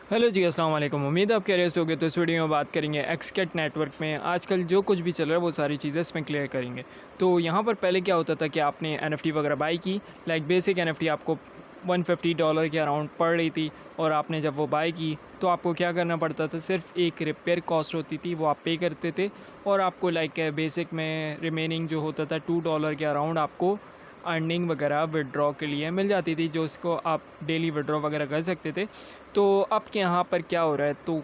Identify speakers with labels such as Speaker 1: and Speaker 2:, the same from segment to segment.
Speaker 1: Hello जी, अस्सलाम वालेकुम। उम्मीद है आप खैरियत से होगे। तो इस वीडियो में बात करेंगे एक्सकैट नेटवर्क में आजकल जो कुछ भी चल रहा है वो सारी चीज़ें इसमें क्लियर करेंगे। तो यहाँ पर पहले क्या होता था कि आपने एनएफटी वगैरह बाई की, लाइक बेसिक एनएफटी आपको $150 के अराउंड पड़ रही थी, और आपने जब वो बाई की तो आपको क्या करना पड़ता था, सिर्फ एक रिपेयर कॉस्ट होती थी वो आप पे करते थे, और आपको लाइक बेसिक में रिमेनिंग जो होता था $2 के अराउंड आपको अर्निंग वगैरह विड्रॉ के लिए मिल जाती थी, जो इसको आप डेली विड्रॉ वगैरह कर सकते थे। तो अब के यहाँ पर क्या हो रहा है, तो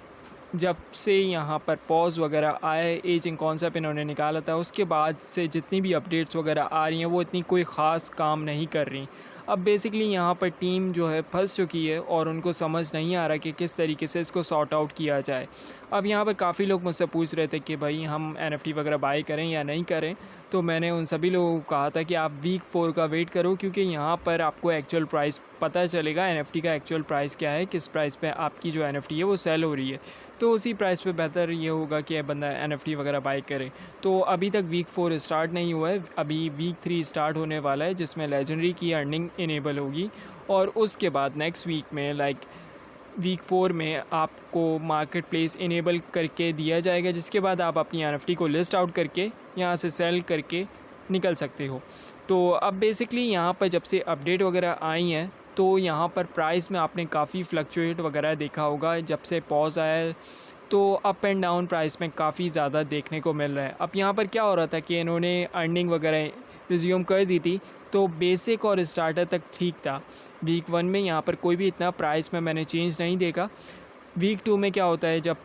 Speaker 1: जब से यहाँ पर पॉज वगैरह आए, एजिंग कॉन्सेप्ट इन्होंने निकाला था, उसके बाद से जितनी भी अपडेट्स वगैरह आ रही हैं वो इतनी कोई ख़ास काम नहीं कर रही। अब बेसिकली यहाँ पर टीम जो है फंस चुकी है और उनको समझ नहीं आ रहा कि किस तरीके से इसको सॉर्ट आउट किया जाए। अब यहाँ पर काफ़ी लोग मुझसे पूछ रहे थे कि भाई हम एनएफटी वगैरह बाई करें या नहीं करें। तो मैंने उन सभी लोगों को कहा था कि आप वीक 4 का वेट करो, क्योंकि यहाँ पर आपको एक्चुअल प्राइस पता चलेगा, एनएफटी का एक्चुअल प्राइस क्या है, किस प्राइस पे आपकी जो एनएफटी है वो सेल हो रही है। तो उसी प्राइस पे बेहतर ये होगा कि बंदा एनएफटी वगैरह बाई करे। तो अभी तक वीक 4 स्टार्ट नहीं हुआ है, अभी वीक 3 स्टार्ट होने वाला है, जिसमें लेजेंडरी की अर्निंग इनेबल होगी। और उसके बाद नेक्स्ट वीक में लाइक वीक 4 में आपको मार्केट प्लेस इनेबल करके दिया जाएगा, जिसके बाद आप अपनी एनएफटी को लिस्ट आउट करके यहाँ से सेल करके निकल सकते हो। तो अब बेसिकली यहाँ पर जब से अपडेट वगैरह आई हैं तो यहाँ पर प्राइस में आपने काफ़ी फ्लक्चुएट वगैरह देखा होगा। जब से पॉज आया है तो अप एंड डाउन प्राइस में काफ़ी ज़्यादा देखने को मिल रहा है। अब यहाँ पर क्या हो रहा था कि इन्होंने अर्निंग वगैरह रिज्यूम कर दी थी, तो बेसिक और स्टार्टर तक ठीक था। वीक 1 में यहाँ पर कोई भी इतना प्राइस में मैंने चेंज नहीं देखा। वीक 2 में क्या होता है, जब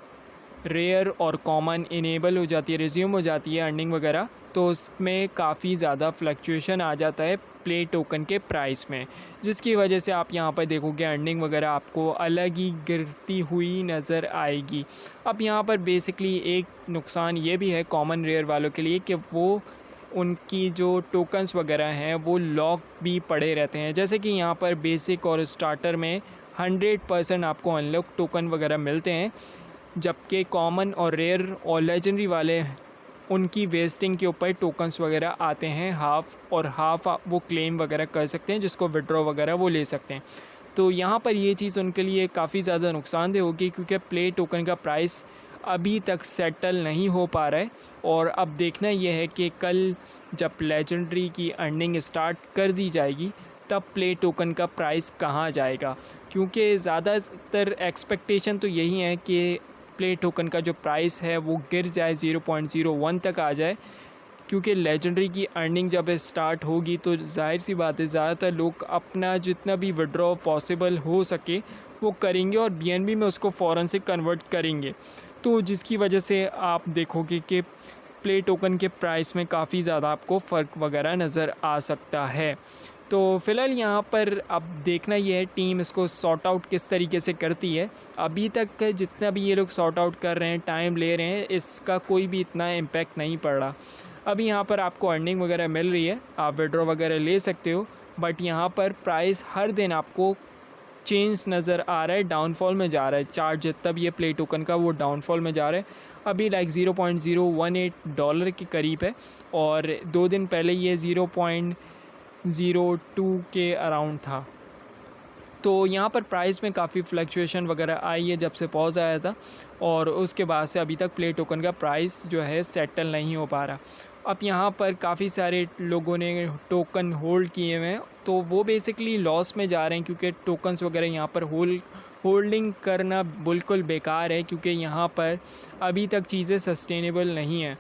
Speaker 1: रेयर और कॉमन इनेबल हो जाती है, रिज्यूम हो जाती है अर्निंग वगैरह, तो उसमें काफ़ी ज़्यादा फ्लक्चुएशन आ जाता है प्ले टोकन के प्राइस में, जिसकी वजह से आप यहाँ पर देखोगे अर्निंग वगैरह आपको अलग ही गिरती हुई नज़र आएगी। अब यहाँ पर बेसिकली एक नुकसान ये भी है कॉमन रेयर वालों के लिए कि वो उनकी जो टोकन्स वगैरह हैं वो लॉक भी पड़े रहते हैं। जैसे कि यहाँ पर बेसिक और स्टार्टर में 100% आपको अनलॉक टोकन वगैरह मिलते हैं, जबकि कॉमन और रेयर और लेजेंडरी वाले उनकी वेस्टिंग के ऊपर टोकन्स वगैरह आते हैं हाफ़, और हाफ़ वो क्लेम वगैरह कर सकते हैं, जिसको विड्रॉ वगैरह वो ले सकते हैं। तो यहाँ पर ये चीज़ उनके लिए काफ़ी ज़्यादा नुकसानदेह होगी, क्योंकि प्ले टोकन का प्राइस अभी तक सेटल नहीं हो पा रहा है। और अब देखना यह है कि कल जब लेजेंडरी की अर्निंग स्टार्ट कर दी जाएगी तब प्ले टोकन का प्राइस कहाँ जाएगा, क्योंकि ज़्यादातर एक्सपेक्टेशन तो यही है कि प्ले टोकन का जो प्राइस है वो गिर जाए, 0.01 तक आ जाए, क्योंकि लेजेंडरी की अर्निंग जब स्टार्ट होगी तो जाहिर सी बात है ज़्यादातर लोग अपना जितना भी विड्रॉ पॉसिबल हो सके वो करेंगे और बीएनबी में उसको फ़ौरन से कन्वर्ट करेंगे। तो जिसकी वजह से आप देखोगे कि प्ले टोकन के प्राइस में काफ़ी ज़्यादा आपको फ़र्क वगैरह नज़र आ सकता है। तो फ़िलहाल यहाँ पर अब देखना ये है टीम इसको सॉर्ट आउट किस तरीके से करती है। अभी तक जितना भी ये लोग सॉर्ट आउट कर रहे हैं, टाइम ले रहे हैं, इसका कोई भी इतना इम्पैक्ट नहीं पड़ रहा। अभी यहाँ पर आपको अर्निंग वगैरह मिल रही है, आप विड्रॉ वगैरह ले सकते हो, बट यहाँ पर प्राइस हर दिन आपको चेंज नज़र आ रहा है, डाउनफॉल में जा रहा है। चार्ट जितना भी ये प्ले टोकन का वो डाउनफॉल में जा रहा है। अभी लाइक $0.018 के करीब है, और 2 दिन पहले ये 0.02 के अराउंड था। तो यहाँ पर प्राइस में काफ़ी फ्लक्चुएशन वगैरह आई है जब से पॉज आया था, और उसके बाद से अभी तक प्ले टोकन का प्राइस जो है सेटल नहीं हो पा रहा। अब यहाँ पर काफ़ी सारे लोगों ने टोकन होल्ड किए हुए हैं, तो वो बेसिकली लॉस में जा रहे हैं, क्योंकि टोकन्स वगैरह यहाँ पर होल्डिंग करना बिल्कुल बेकार है, क्योंकि यहाँ पर अभी तक चीज़ें सस्टेनेबल नहीं हैं।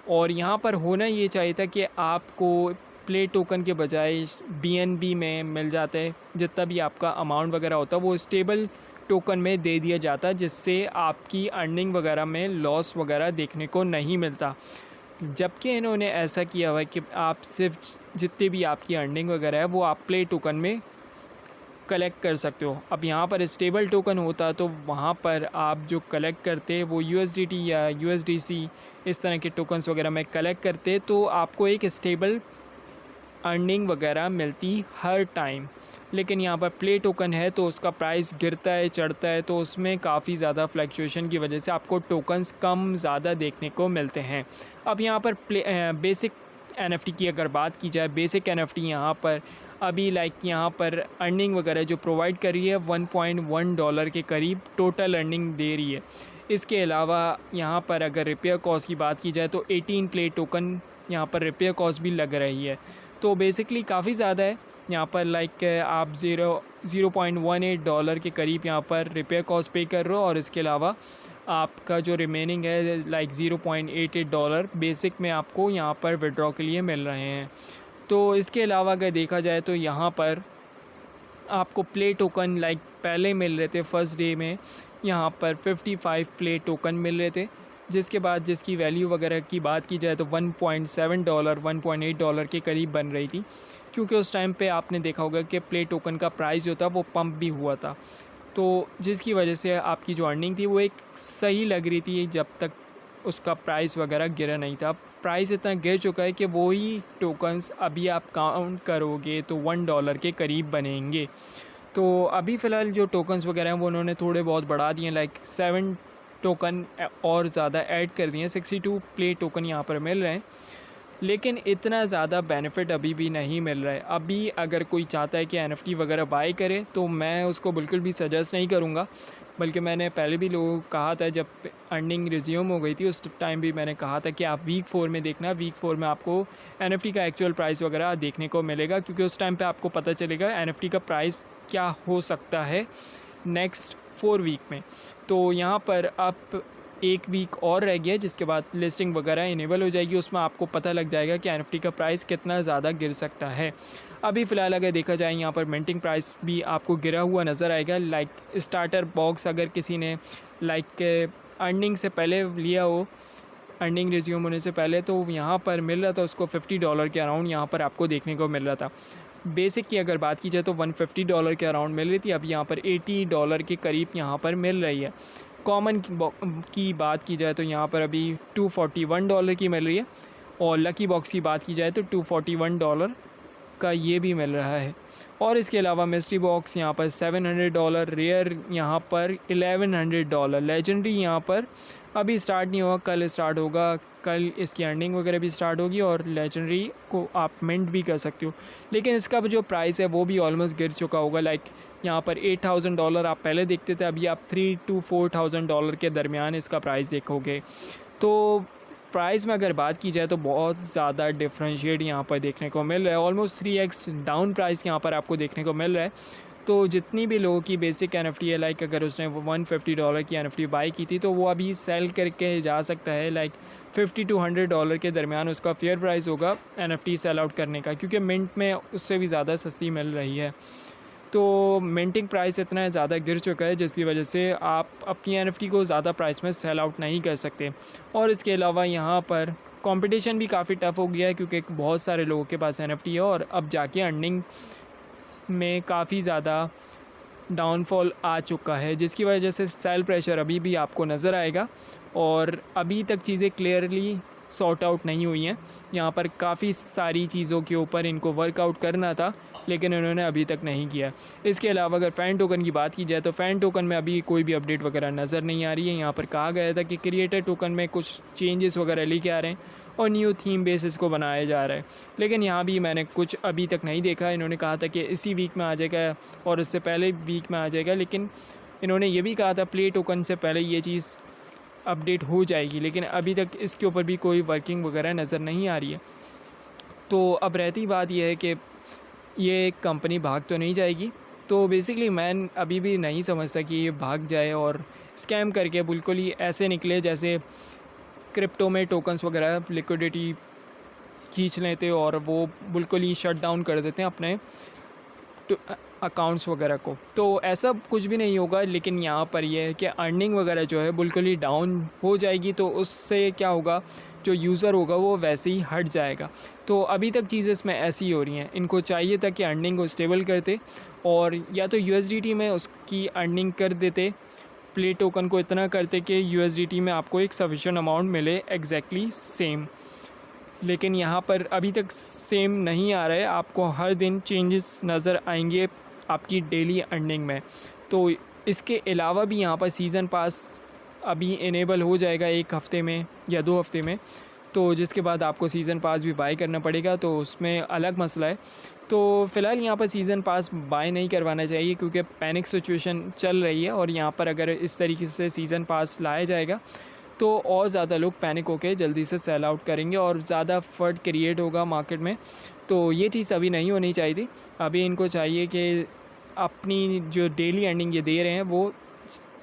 Speaker 1: और यहाँ पर होना ये चाहिए था कि आपको प्ले टोकन के बजाय बीएनबी में मिल जाता है, जितना भी आपका अमाउंट वगैरह होता है वो स्टेबल टोकन में दे दिया जाता, जिससे आपकी अर्निंग वगैरह में लॉस वगैरह देखने को नहीं मिलता। जबकि इन्होंने ऐसा किया हुआ है कि आप सिर्फ जितनी भी आपकी अर्निंग वगैरह है वो आप प्ले टोकन में कलेक्ट कर सकते हो। अब यहाँ पर स्टेबल टोकन होता तो वहाँ पर आप जो कलेक्ट करते वो यूएसडीटी या यूएसडीसी इस तरह के टोकन्स वगैरह में कलेक्ट करते, तो आपको एक स्टेबल अर्निंग वगैरह मिलती हर टाइम। लेकिन यहाँ पर प्ले टोकन है तो उसका प्राइस गिरता है, चढ़ता है, तो उसमें काफ़ी ज़्यादा फ्लक्चुएशन की वजह से आपको टोकन्स कम ज़्यादा देखने को मिलते हैं। अब यहाँ पर बेसिक एनएफटी की अगर बात की जाए, बेसिक एनएफटी यहाँ पर अभी लाइक यहाँ पर अर्निंग वगैरह जो प्रोवाइड कर रही है $1.1 के करीब टोटल अर्निंग दे रही है। इसके अलावा यहाँ पर अगर रिपेयर कॉस्ट की बात की जाए तो 18 प्ले टोकन यहाँ पर रिपेयर कॉस्ट भी लग रही है। तो बेसिकली काफ़ी ज़्यादा है यहाँ पर, लाइक आप $0.18 के करीब यहाँ पर रिपेयर कॉस्ट पे कर रहे हो, और इसके अलावा आपका जो रिमेनिंग है लाइक $0.88 बेसिक में आपको यहाँ पर विड्रॉ के लिए मिल रहे हैं। तो इसके अलावा अगर देखा जाए तो यहाँ पर आपको प्ले टोकन लाइक पहले मिल रहे थे फर्स्ट डे में यहाँ पर 55 प्ले टोकन मिल रहे थे, जिसके बाद जिसकी वैल्यू वगैरह की बात की जाए तो $1.7 $1.8 के करीब बन रही थी, क्योंकि उस टाइम पे आपने देखा होगा कि प्ले टोकन का प्राइस जो था वो पंप भी हुआ था, तो जिसकी वजह से आपकी जो अर्निंग थी वो एक सही लग रही थी जब तक उसका प्राइस वगैरह गिरा नहीं था। प्राइस इतना गिर चुका है कि वही टोकन्स अभी आप काउंट करोगे तो $1 के करीब बनेंगे। तो अभी फ़िलहाल जो टोकन्स वगैरह हैं वो उन्होंने थोड़े बहुत बढ़ा दिए, लाइक 7 टोकन और ज़्यादा ऐड कर दिए हैं, 62 प्ले टोकन यहाँ पर मिल रहे हैं, लेकिन इतना ज़्यादा बेनिफिट अभी भी नहीं मिल रहा है। अभी अगर कोई चाहता है कि NFT वगैरह बाय करे तो मैं उसको बिल्कुल भी सजेस्ट नहीं करूँगा, बल्कि मैंने पहले भी लोगों को कहा था, जब अर्निंग रिज्यूम हो गई थी उस टाइम भी मैंने कहा था कि आप वीक 4 में देखना, वीक 4 में आपको NFT का एक्चुअल प्राइस वगैरह देखने को मिलेगा, क्योंकि उस टाइम पे आपको पता चलेगा NFT का प्राइस क्या हो सकता है नेक्स्ट 4 वीक में। तो यहाँ पर आप 1 वीक और रह गया, जिसके बाद लिस्टिंग वगैरह इनेबल हो जाएगी, उसमें आपको पता लग जाएगा कि NFT का प्राइस कितना ज़्यादा गिर सकता है। अभी फ़िलहाल अगर देखा जाए यहाँ पर मिंटिंग प्राइस भी आपको गिरा हुआ नज़र आएगा। लाइक स्टार्टर बॉक्स अगर किसी ने लाइक अर्निंग से पहले लिया हो, अर्निंग रिज्यूम होने से पहले, तो यहाँ पर मिल रहा था उसको $50 के अराउंड यहाँ पर आपको देखने को मिल रहा था। बेसिक की अगर बात की जाए तो $150 के अराउंड मिल रही थी, अब यहाँ पर $80 के करीब यहाँ पर मिल रही है। कॉमन की बात की जाए तो यहाँ पर अभी $241 की मिल रही है, और लकी बॉक्स की बात की जाए तो $241 का ये भी मिल रहा है। और इसके अलावा मिस्ट्री बॉक्स यहाँ पर $700, रेयर यहाँ पर $1100, लेजेंडरी यहाँ पर अभी स्टार्ट नहीं हुआ, कल स्टार्ट होगा, कल इसकी अर्निंग वगैरह भी स्टार्ट होगी, और लेजेंडरी को आप मिंट भी कर सकते हो, लेकिन इसका जो प्राइस है वो भी ऑलमोस्ट गिर चुका होगा। लाइक यहाँ पर $8000 आप पहले देखते थे, अभी आप $3,000 to $4,000 के दरमियान इसका प्राइस देखोगे। तो प्राइस में अगर बात की जाए तो बहुत ज़्यादा डिफरेंशिएट यहाँ पर देखने को मिल रहा है, ऑलमोस्ट 3x डाउन प्राइस यहाँ पर आपको देखने को मिल रहा है। तो जितनी भी लोगों की बेसिक NFT है, लाइक अगर उसने $150 की NFT बाई की थी तो वो अभी सेल करके जा सकता है, लाइक $50 to $100 के दरमियान उसका फेयर प्राइस होगा NFT सेल आउट करने का, क्योंकि मिंट में उससे भी ज़्यादा सस्ती मिल रही है। तो मिंटिंग प्राइस इतना ज़्यादा गिर चुका है जिसकी वजह से आप अपनी NFT को ज़्यादा प्राइस में सेल आउट नहीं कर सकते। और इसके अलावा यहाँ पर कंपटीशन भी काफ़ी टफ हो गया है, क्योंकि बहुत सारे लोगों के पास NFT है, और अब जाके अर्निंग में काफ़ी ज़्यादा डाउनफॉल आ चुका है, जिसकी वजह से सेल प्रेशर अभी भी आपको नज़र आएगा, और अभी तक चीज़ें क्लियरली सॉर्ट आउट नहीं हुई हैं। यहाँ पर काफ़ी सारी चीज़ों के ऊपर इनको वर्कआउट करना था, लेकिन इन्होंने अभी तक नहीं किया। इसके अलावा अगर फ़ैन टोकन की बात की जाए तो फ़ैन टोकन में अभी कोई भी अपडेट वगैरह नज़र नहीं आ रही है। यहाँ पर कहा गया था कि क्रिएटर टोकन में कुछ चेंजेस वगैरह लेके आ रहे हैं और न्यू थीम बेसिस को बनाया जा रहा है, लेकिन यहाँ भी मैंने कुछ अभी तक नहीं देखा। इन्होंने कहा था कि इसी वीक में आ जाएगा और इससे पहले वीक में आ जाएगा, लेकिन इन्होंने ये भी कहा था प्ले टोकन से पहले ये चीज़ अपडेट हो जाएगी, लेकिन अभी तक इसके ऊपर भी कोई वर्किंग वगैरह नज़र नहीं आ रही है। तो अब रहती बात यह है कि ये कंपनी भाग तो नहीं जाएगी। तो बेसिकली मैं अभी भी नहीं समझता कि ये भाग जाए और स्कैम करके बिल्कुल ही ऐसे निकले जैसे क्रिप्टो में टोकन्स वगैरह लिक्विडिटी खींच लेते और वो बिल्कुल ही शट डाउन कर देते हैं अपने अकाउंट्स वगैरह को। तो ऐसा कुछ भी नहीं होगा, लेकिन यहाँ पर यह है कि अर्निंग वगैरह जो है बिल्कुल ही डाउन हो जाएगी, तो उससे क्या होगा, जो यूज़र होगा वो वैसे ही हट जाएगा। तो अभी तक चीज़ें इसमें ऐसी ही हो रही हैं। इनको चाहिए था कि अर्निंग को स्टेबल करते और या तो USDT में उसकी अर्निंग कर देते, प्ले टोकन को इतना करते कि USDT में आपको एक सफिशिएंट अमाउंट मिले एग्जैक्टली सेम, लेकिन यहाँ पर अभी तक सेम नहीं आ रहा है। आपको हर दिन चेंजेस नज़र आएंगे आपकी डेली अर्निंग में। तो इसके अलावा भी यहाँ पर सीज़न पास अभी इनेबल हो जाएगा 1 हफ़्ते में या 2 हफ़्ते में, तो जिसके बाद आपको सीज़न पास भी बाय करना पड़ेगा, तो उसमें अलग मसला है। तो फ़िलहाल यहाँ पर सीज़न पास बाय नहीं करवाना चाहिए, क्योंकि पैनिक सिचुएशन चल रही है, और यहाँ पर अगर इस तरीके से सीज़न पास लाया जाएगा तो और ज़्यादा लोग पैनिक होकर जल्दी से सेल आउट करेंगे और ज़्यादा फर्ड क्रिएट होगा मार्केट में। तो ये चीज़ अभी नहीं होनी चाहिए थी। अभी इनको चाहिए कि अपनी जो डेली अर्निंग ये दे रहे हैं वो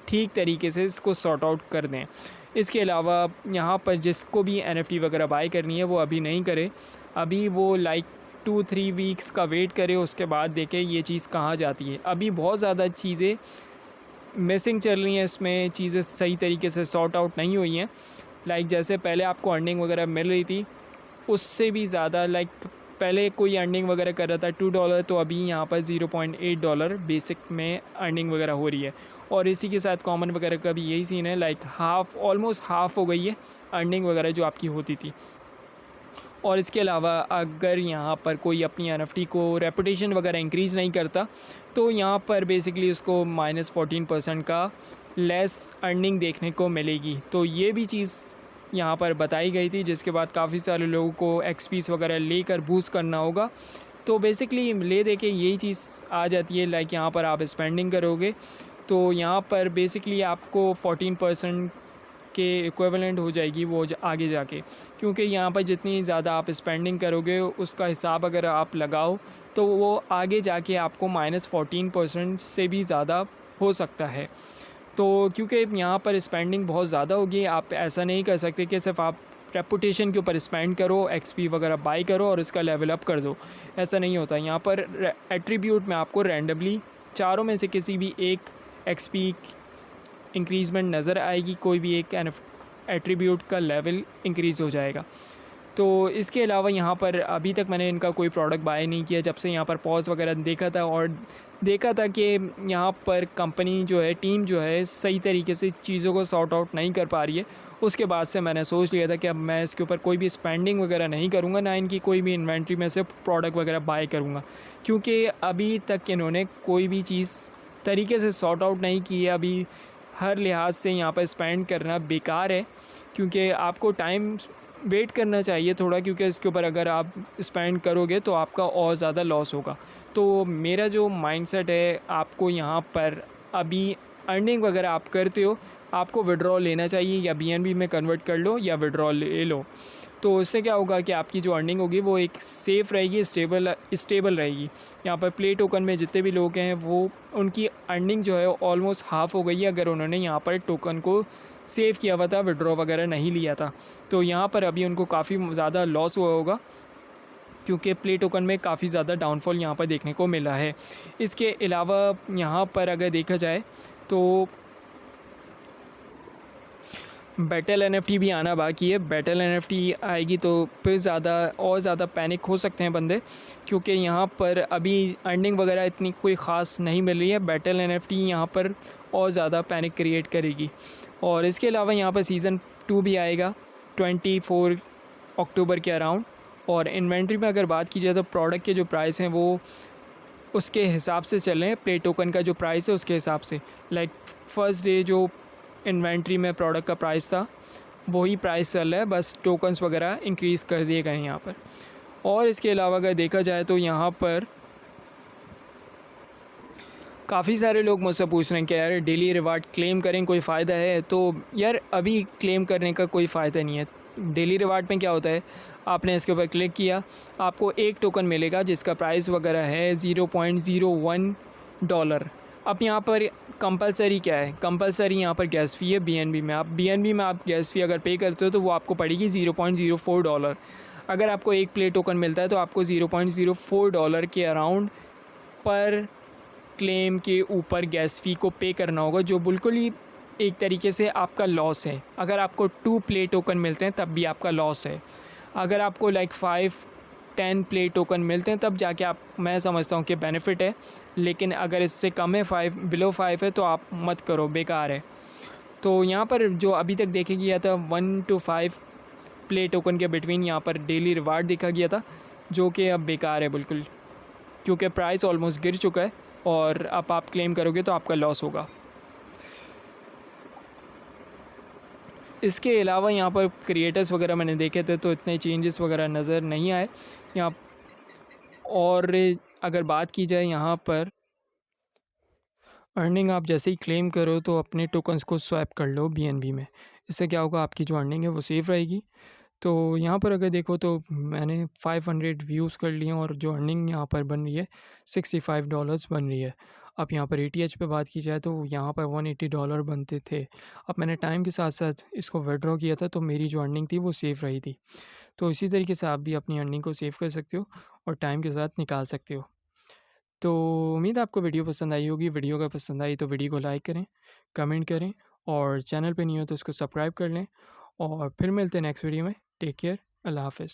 Speaker 1: ठीक तरीके से इसको सॉर्ट आउट कर दें। इसके अलावा यहाँ पर जिसको भी NFT वगैरह बाय करनी है वो अभी नहीं करे, अभी वो लाइक 2-3 वीक्स का वेट करे, उसके बाद देखें ये चीज़ कहाँ जाती है। अभी बहुत ज़्यादा चीज़ें मिसिंग चल रही हैं, इसमें चीज़ें सही तरीके से सॉर्ट आउट नहीं हुई हैं। लाइक जैसे पहले आपको अर्निंग वगैरह मिल रही थी, उससे भी ज़्यादा लाइक पहले कोई अर्निंग वगैरह कर रहा था $2, तो अभी यहाँ पर $0.8 बेसिक में अर्निंग वगैरह हो रही है। और इसी के साथ कॉमन वगैरह का भी यही सीन है, लाइक ऑलमोस्ट हाफ़ हो गई है अर्निंग वगैरह जो आपकी होती थी। और इसके अलावा अगर यहाँ पर कोई अपनी NFT को रेपुटेशन वगैरह इंक्रीज़ नहीं करता, तो यहाँ पर बेसिकली उसको -14% का लेस अर्निंग देखने को मिलेगी। तो ये भी चीज़ यहाँ पर बताई गई थी, जिसके बाद काफ़ी सारे लोगों को XPs वगैरह लेकर बूस्ट करना होगा। तो बेसिकली ले दे के यही चीज़ आ जाती है, लाइक यहाँ पर आप स्पेंडिंग करोगे तो यहाँ पर बेसिकली आपको 14% के इक्विवेलेंट हो जाएगी वो आगे जाके, क्योंकि यहाँ पर जितनी ज़्यादा आप स्पेंडिंग करोगे उसका हिसाब अगर आप लगाओ तो वो आगे जाके आपको -14% से भी ज़्यादा हो सकता है। तो क्योंकि यहाँ पर स्पेंडिंग बहुत ज़्यादा होगी, आप ऐसा नहीं कर सकते कि सिर्फ आप रेपुटेशन के ऊपर स्पेंड करो, XP वगैरह बाई करो और उसका लेवल अप कर दो। ऐसा नहीं होता। यहाँ पर एट्रीब्यूट में आपको रैंडमली चारों में से किसी भी एक XP इंक्रीज़मेंट नज़र आएगी, कोई भी एक एट्रीब्यूट का लेवल इंक्रीज़ हो जाएगा। तो इसके अलावा यहाँ पर अभी तक मैंने इनका कोई प्रोडक्ट बाय नहीं किया, जब से यहाँ पर पॉज वगैरह देखा था कि यहाँ पर कंपनी जो है, टीम जो है, सही तरीके से चीज़ों को सॉर्ट आउट नहीं कर पा रही है। उसके बाद से मैंने सोच लिया था कि अब मैं इसके ऊपर कोई भी स्पेंडिंग वगैरह नहीं करूँगा, ना इनकी कोई भी इन्वेंट्री में से प्रोडक्ट वगैरह बाय करूँगा, क्योंकि अभी तक इन्होंने कोई भी चीज़ तरीके से सॉर्ट आउट नहीं की है। अभी हर लिहाज से यहाँ पर स्पेंड करना बेकार है, क्योंकि आपको टाइम वेट करना चाहिए थोड़ा, क्योंकि इसके ऊपर अगर आप स्पेंड करोगे तो आपका और ज़्यादा लॉस होगा। तो मेरा जो माइंडसेट है, आपको यहाँ पर अभी अर्निंग वगैरह आप करते हो, आपको विड्रॉल लेना चाहिए, या BNB में कन्वर्ट कर लो या विड्रॉल ले लो। तो इससे क्या होगा कि आपकी जो अर्निंग होगी वो एक सेफ़ रहेगी, स्टेबल रहेगी। यहाँ पर प्ले टोकन में जितने भी लोग हैं वो उनकी अर्निंग जो है ऑलमोस्ट हाफ़ हो गई है, अगर उन्होंने यहाँ पर टोकन को सेव किया हुआ था, विड्रॉ वगैरह नहीं लिया था। तो यहाँ पर अभी उनको काफ़ी ज़्यादा लॉस हुआ होगा, क्योंकि प्ले टोकन में काफ़ी ज़्यादा डाउनफॉल यहाँ पर देखने को मिला है। इसके अलावा यहाँ पर अगर देखा जाए तो बैटल NFT भी आना बाकी है। बैटल NFT आएगी तो फिर ज़्यादा पैनिक हो सकते हैं बंदे, क्योंकि यहाँ पर अभी अर्निंग वगैरह इतनी कोई ख़ास नहीं मिल रही है। बैटल NFT यहाँ पर और ज़्यादा पैनिक क्रिएट करेगी। और इसके अलावा यहाँ पर सीज़न 2 भी आएगा 24 अक्टूबर के अराउंड। और इन्वेंट्री में अगर बात की जाए तो प्रोडक्ट के जो प्राइस हैं वो उसके हिसाब से चल रहे हैं, प्ले टोकन का जो प्राइस है उसके हिसाब से। लाइक फर्स्ट डे जो इन्वेंट्री में प्रोडक्ट का प्राइस था वही प्राइस चल रहा है, बस टोकन्स वगैरह इंक्रीज़ कर दिए गए हैं यहाँ पर। और इसके अलावा अगर देखा जाए तो यहाँ पर काफ़ी सारे लोग मुझसे पूछ रहे हैं कि यार डेली रिवार्ड क्लेम करें कोई फ़ायदा है? तो यार अभी क्लेम करने का कोई फ़ायदा नहीं है। डेली रिवार्ड में क्या होता है, आपने इसके ऊपर क्लिक किया, आपको एक टोकन मिलेगा जिसका प्राइस वगैरह है $0.01। अब यहाँ पर कंपलसरी क्या है, कंपलसरी यहाँ पर गैस फ़ी है। BNB में आप गैस फ़ी अगर पे करते हो तो वो आपको पड़ेगी $0.04। अगर आपको एक प्ले टोकन मिलता है तो आपको $0.04 के अराउंड पर क्लेम के ऊपर गैस फ़ी को पे करना होगा, जो बिल्कुल ही एक तरीके से आपका लॉस है। अगर आपको 2 प्ले टोकन मिलते हैं तब भी आपका लॉस है। अगर आपको लाइक 5-10 प्ले टोकन मिलते हैं तब जाके मैं समझता हूँ कि बेनिफिट है, लेकिन अगर इससे कम है, बिलो 5 है, तो आप मत करो, बेकार है। तो यहाँ पर जो अभी तक देखा गया था 1 to 5 प्ले टोकन के बिटवीन यहाँ पर डेली रिवार्ड देखा गया था, जो कि अब बेकार है बिल्कुल, क्योंकि प्राइस ऑलमोस्ट गिर चुका है और अब आप क्लेम करोगे तो आपका लॉस होगा। इसके अलावा यहाँ पर क्रिएटर्स वगैरह मैंने देखे थे तो इतने चेंजेस वगैरह नज़र नहीं आए यहाँ। और अगर बात की जाए यहाँ पर अर्निंग, आप जैसे ही क्लेम करो तो अपने टोकन्स को स्वैप कर लो BNB में। इससे क्या होगा, आपकी जो अर्निंग है वो सेफ रहेगी। तो यहाँ पर अगर देखो तो मैंने 500 व्यूज़ कर लिए और जो अर्निंग यहाँ पर बन रही है $65 बन रही है। अब यहाँ पर ATH पे बात की जाए तो यहाँ पर $180 बनते थे। अब मैंने टाइम के साथ साथ इसको विड्रॉ किया था तो मेरी जो अर्निंग थी वो सेफ़ रही थी। तो इसी तरीके से आप भी अपनी अर्निंग को सेव कर सकते हो और टाइम के साथ निकाल सकते हो। तो उम्मीद है आपको वीडियो पसंद आई होगी। वीडियो अगर पसंद आई तो वीडियो को लाइक करें, कमेंट करें और चैनल पे नहीं हो तो उसको सब्सक्राइब कर लें। और फिर मिलते हैं नेक्स्ट वीडियो में। टेक केयर, अल्लाह हाफ़िज़।